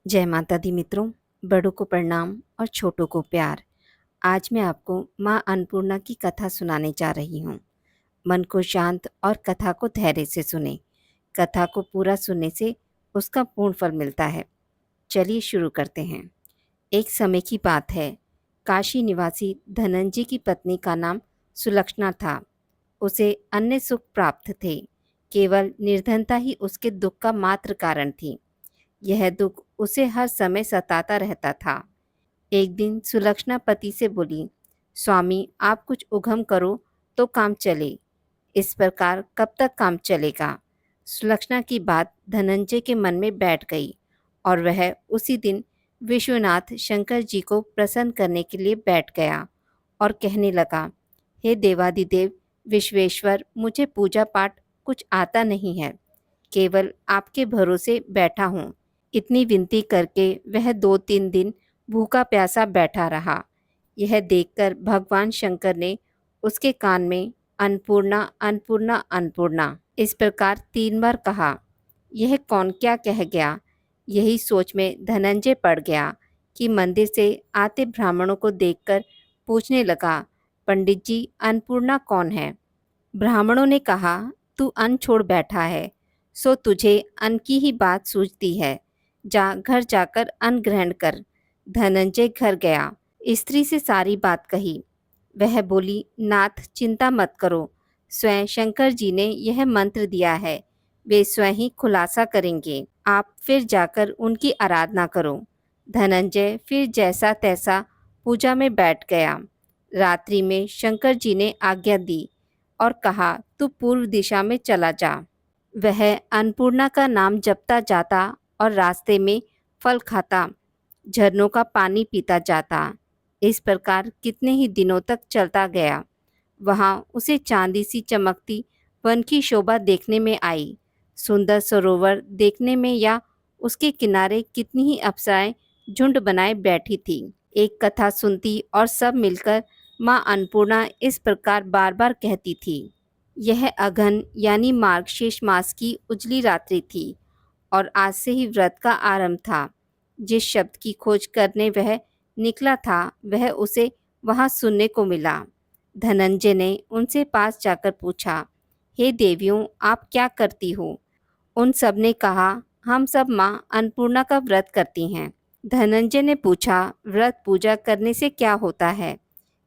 जय माता दी मित्रों, बड़ों को प्रणाम और छोटों को प्यार। आज मैं आपको माँ अन्नपूर्णा की कथा सुनाने जा रही हूँ। मन को शांत और कथा को धैर्य से सुने। कथा को पूरा सुनने से उसका पूर्ण फल मिलता है। चलिए शुरू करते हैं। एक समय की बात है। काशी निवासी धनंजय की पत्नी का नाम सुलक्षणा था। उसे अन्य सुख प्राप्त थे, केवल निर्धनता ही उसके दुख का मात्र कारण थी। यह दुख उसे हर समय सताता रहता था। एक दिन सुलक्षणा पति से बोली, स्वामी आप कुछ उघम करो तो काम चले। इस प्रकार कब तक काम चलेगा? सुलक्षणा की बात धनंजय के मन में बैठ गई और वह उसी दिन विश्वनाथ शंकर जी को प्रसन्न करने के लिए बैठ गया और कहने लगा, हे देवादिदेव विश्वेश्वर, मुझे पूजा पाठ कुछ आता नहीं है, केवल आपके भरोसे बैठा हूँ। इतनी विनती करके वह 2-3 दिन भूखा प्यासा बैठा रहा। यह देखकर भगवान शंकर ने उसके कान में अन्नपूर्णा अन्नपूर्णा अन्नपूर्णा इस प्रकार 3 बार कहा। यह कौन क्या कह गया? यही सोच में धनंजय पड़ गया कि मंदिर से आते ब्राह्मणों को देखकर पूछने लगा, पंडित जी अन्नपूर्णा कौन है? ब्राह्मणों ने कहा, तू अन्न छोड़ बैठा है, सो तुझे अन्न की ही बात सूझती है। जा घर जाकर अन्न ग्रहण कर। धनंजय घर गया, स्त्री से सारी बात कही। वह बोली, नाथ चिंता मत करो, स्वयं शंकर जी ने यह मंत्र दिया है, वे स्वयं ही खुलासा करेंगे। आप फिर जाकर उनकी आराधना करो। धनंजय फिर जैसा तैसा पूजा में बैठ गया। रात्रि में शंकर जी ने आज्ञा दी और कहा, तू पूर्व दिशा में चला जा। वह अन्नपूर्णा का नाम जपता जाता और रास्ते में फल खाता, झरनों का पानी पीता जाता। इस प्रकार कितने ही दिनों तक चलता गया। वहां उसे चांदी सी चमकती वन की शोभा देखने में आई। सुंदर सरोवर देखने में या उसके किनारे कितनी ही अप्सराएं झुंड बनाए बैठी थी। एक कथा सुनती और सब मिलकर माँ अन्नपूर्णा इस प्रकार बार बार कहती थी। यह अघन यानी मार्गशीर्ष मास की उजली रात्रि थी और आज से ही व्रत का आरंभ था। जिस शब्द की खोज करने वह निकला था वह उसे वहां सुनने को मिला। धनंजय ने उनसे पास जाकर पूछा, हे देवियों आप क्या करती हो? उन सब ने कहा, हम सब माँ अन्नपूर्णा का व्रत करती हैं। धनंजय ने पूछा, व्रत पूजा करने से क्या होता है?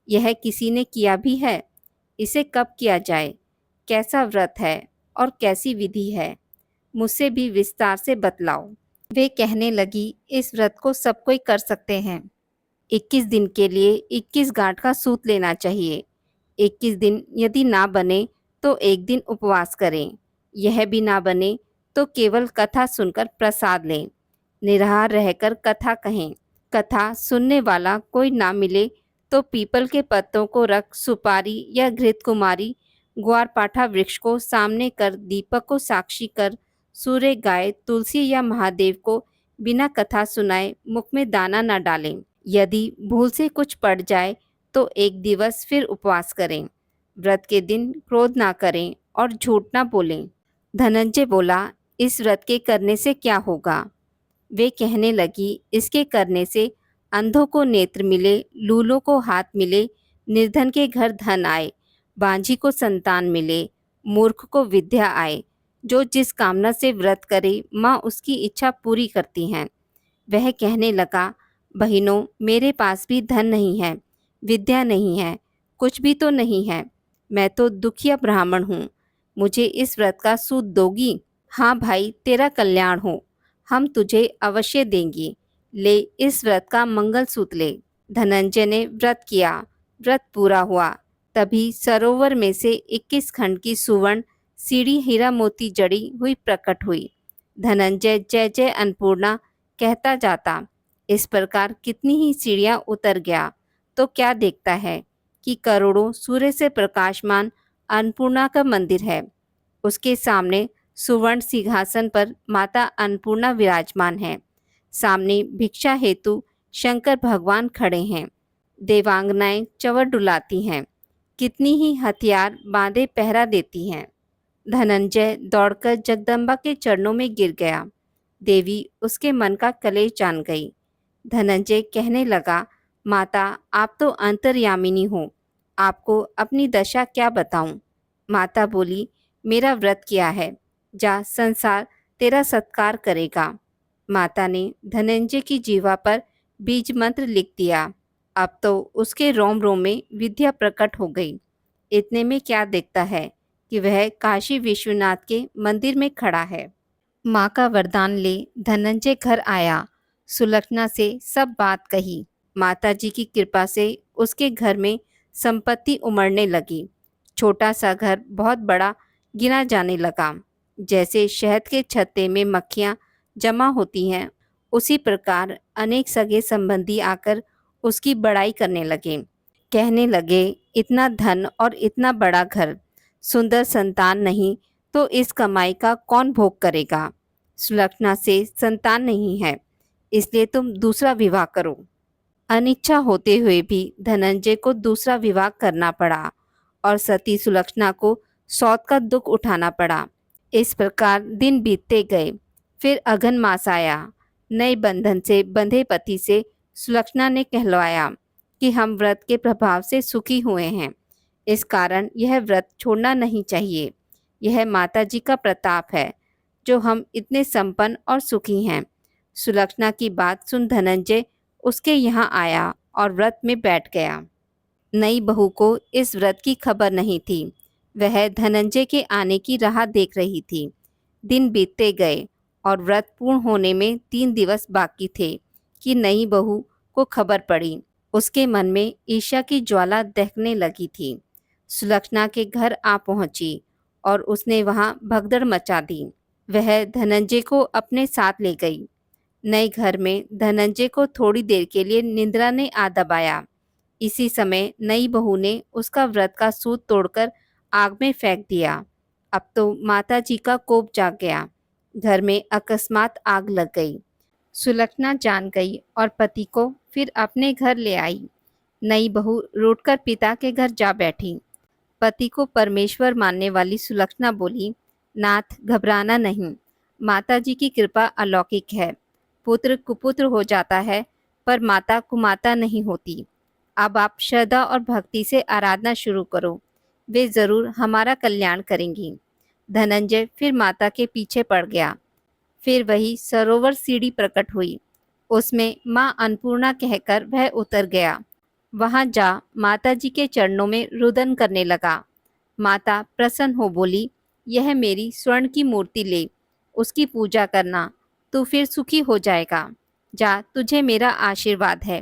यह किसी ने किया भी है? इसे कब किया जाए? कैसा व्रत है और कैसी विधि है? मुझसे भी विस्तार से बतलाओ। वे कहने लगी, इस व्रत को सब कोई कर सकते हैं। 21 दिन के लिए 21 गांठ का सूत लेना चाहिए। 21 दिन यदि ना बने तो एक दिन उपवास करें। यह भी ना बने तो केवल कथा सुनकर प्रसाद लें। निराहार रहकर कथा कहें। कथा सुनने वाला कोई ना मिले तो पीपल के पत्तों को रख सुपारी या घृत कुमारी ग्वारपाठा वृक्ष को सामने कर दीपक को साक्षी कर सूर्य गाय तुलसी या महादेव को बिना कथा सुनाए मुख में दाना न डालें। यदि भूल से कुछ पड़ जाए तो एक दिवस फिर उपवास करें। व्रत के दिन क्रोध ना करें और झूठ ना बोलें। धनंजय बोला, इस व्रत के करने से क्या होगा? वे कहने लगी, इसके करने से अंधों को नेत्र मिले, लूलों को हाथ मिले, निर्धन के घर धन आए, बांझी को संतान मिले, मूर्ख को विद्या आए। जो जिस कामना से व्रत करे माँ उसकी इच्छा पूरी करती हैं। वह कहने लगा, बहनों मेरे पास भी धन नहीं है, विद्या नहीं है, कुछ भी तो नहीं है। मैं तो दुखिया ब्राह्मण हूँ। मुझे इस व्रत का सूद दोगी? हाँ भाई, तेरा कल्याण हो, हम तुझे अवश्य देंगे। ले इस व्रत का मंगल सूत्र ले। धनंजय ने व्रत किया। व्रत पूरा हुआ। तभी सरोवर में से 21 खंड की सुवर्ण सीढ़ी हीरा मोती जड़ी हुई प्रकट हुई। धनंजय जय जय अन्नपूर्णा कहता जाता। इस प्रकार कितनी ही सीढ़ियां उतर गया तो क्या देखता है कि करोड़ों सूर्य से प्रकाशमान अन्नपूर्णा का मंदिर है। उसके सामने सुवर्ण सिंहासन पर माता अन्नपूर्णा विराजमान है। सामने भिक्षा हेतु शंकर भगवान खड़े हैं। देवांगनाएं चंवर डुलाती हैं। कितनी ही हथियार बांधे पहरा देती हैं। धनंजय दौड़कर जगदम्बा के चरणों में गिर गया। देवी उसके मन का कलेश जान गई। धनंजय कहने लगा, माता आप तो अंतर्यामिनी हो, आपको अपनी दशा क्या बताऊं। माता बोली, मेरा व्रत किया है, जा संसार तेरा सत्कार करेगा। माता ने धनंजय की जीवा पर बीज मंत्र लिख दिया। अब तो उसके रोम रोम में विद्या प्रकट हो गई। इतने में क्या दिखता है कि वह काशी विश्वनाथ के मंदिर में खड़ा है। माँ का वरदान ले धनंजय घर आया, सुलक्षणा से सब बात कही। माताजी की कृपा से उसके घर में संपत्ति उमड़ने लगी। छोटा सा घर बहुत बड़ा गिना जाने लगा। जैसे शहद के छत्ते में मक्खियाँ जमा होती हैं, उसी प्रकार अनेक सगे संबंधी आकर उसकी बड़ाई करने लगे। कहने लगे, इतना धन और इतना बड़ा घर, सुंदर संतान नहीं तो इस कमाई का कौन भोग करेगा। सुलक्षणा से संतान नहीं है, इसलिए तुम दूसरा विवाह करो। अनिच्छा होते हुए भी धनंजय को दूसरा विवाह करना पड़ा और सती सुलक्षणा को सौत का दुख उठाना पड़ा। इस प्रकार दिन बीतते गए। फिर अघन मास आया। नए बंधन से बंधे पति से सुलक्षणा ने कहलवाया कि हम व्रत के प्रभाव से सुखी हुए हैं, इस कारण यह व्रत छोड़ना नहीं चाहिए। यह माता जी का प्रताप है जो हम इतने संपन्न और सुखी हैं। सुलक्षणा की बात सुन धनंजय उसके यहाँ आया और व्रत में बैठ गया। नई बहू को इस व्रत की खबर नहीं थी। वह धनंजय के आने की राह देख रही थी। दिन बीतते गए और व्रत पूर्ण होने में 3 दिवस बाकी थे कि नई बहू को खबर पड़ी। उसके मन में ईर्ष्या की ज्वाला दहकने लगी थी। सुलक्षणा के घर आ पहुंची और उसने वहां भगदड़ मचा दी। वह धनंजय को अपने साथ ले गई। नए घर में धनंजय को थोड़ी देर के लिए निद्रा ने आ दबाया। इसी समय नई बहू ने उसका व्रत का सूत तोड़कर आग में फेंक दिया। अब तो माता जी का कोप जाग गया। घर में अकस्मात आग लग गई। सुलक्षणा जान गई और पति को फिर अपने घर ले आई। नई बहू रूठकर पिता के घर जा बैठी। पति को परमेश्वर मानने वाली सुलक्षणा बोली, नाथ घबराना नहीं, माता जी की कृपा अलौकिक है। पुत्र कुपुत्र हो जाता है पर माता कुमाता नहीं होती। अब आप श्रद्धा और भक्ति से आराधना शुरू करो, वे जरूर हमारा कल्याण करेंगी। धनंजय फिर माता के पीछे पड़ गया। फिर वही सरोवर सीढ़ी प्रकट हुई, उसमें माँ अन्नपूर्णा कहकर वह उतर गया। वहां जा माता जी के चरणों में रुदन करने लगा। माता प्रसन्न हो बोली, यह मेरी स्वर्ण की मूर्ति ले, उसकी पूजा करना, तू फिर सुखी हो जाएगा। जा, तुझे मेरा आशीर्वाद है।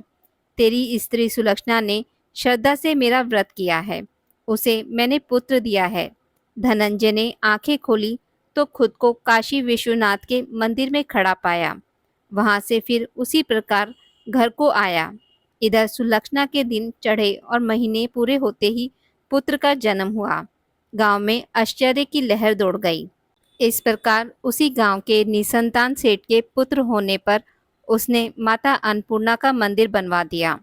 तेरी स्त्री सुलक्षणा ने श्रद्धा से मेरा व्रत किया है, उसे मैंने पुत्र दिया है। धनंजय ने आंखें खोली तो खुद को काशी विश्वनाथ के मंदिर में खड़ा पाया। वहां से फिर उसी प्रकार घर को आया। इधर सुलक्षणा के दिन चढ़े और महीने पूरे होते ही पुत्र का जन्म हुआ। गांव में आश्चर्य की लहर दौड़ गई। इस प्रकार उसी गांव के निसंतान सेठ के पुत्र होने पर उसने माता अन्नपूर्णा का मंदिर बनवा दिया।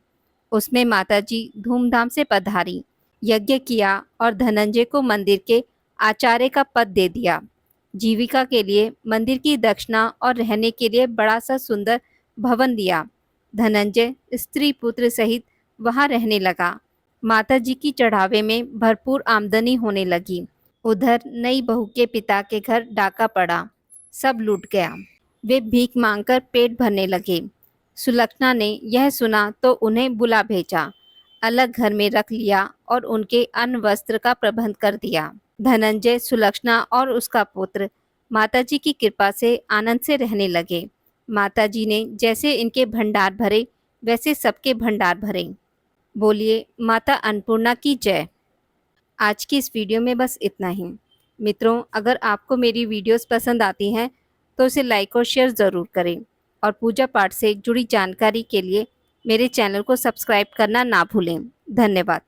उसमें माताजी धूमधाम से पधारी, यज्ञ किया और धनंजय को मंदिर के आचार्य का पद दे दिया। जीविका के लिए मंदिर की दक्षिणा और रहने के लिए बड़ा सा सुंदर भवन दिया। धनंजय स्त्री पुत्र सहित वहां रहने लगा। माताजी की चढ़ावे में भरपूर आमदनी होने लगी। उधर नई बहू के पिता के घर डाका पड़ा, सब लूट गया। वे भीख मांगकर पेट भरने लगे। सुलक्षणा ने यह सुना तो उन्हें बुला भेजा, अलग घर में रख लिया और उनके अन्न वस्त्र का प्रबंध कर दिया। धनंजय, सुलक्षणा और उसका पुत्र माताजी की कृपा से आनंद से रहने लगे। माताजी ने जैसे इनके भंडार भरे वैसे सबके भंडार भरे। बोलिए माता अन्नपूर्णा की जय। आज की इस वीडियो में बस इतना ही। मित्रों, अगर आपको मेरी वीडियोस पसंद आती हैं तो इसे लाइक और शेयर ज़रूर करें और पूजा पाठ से जुड़ी जानकारी के लिए मेरे चैनल को सब्सक्राइब करना ना भूलें। धन्यवाद।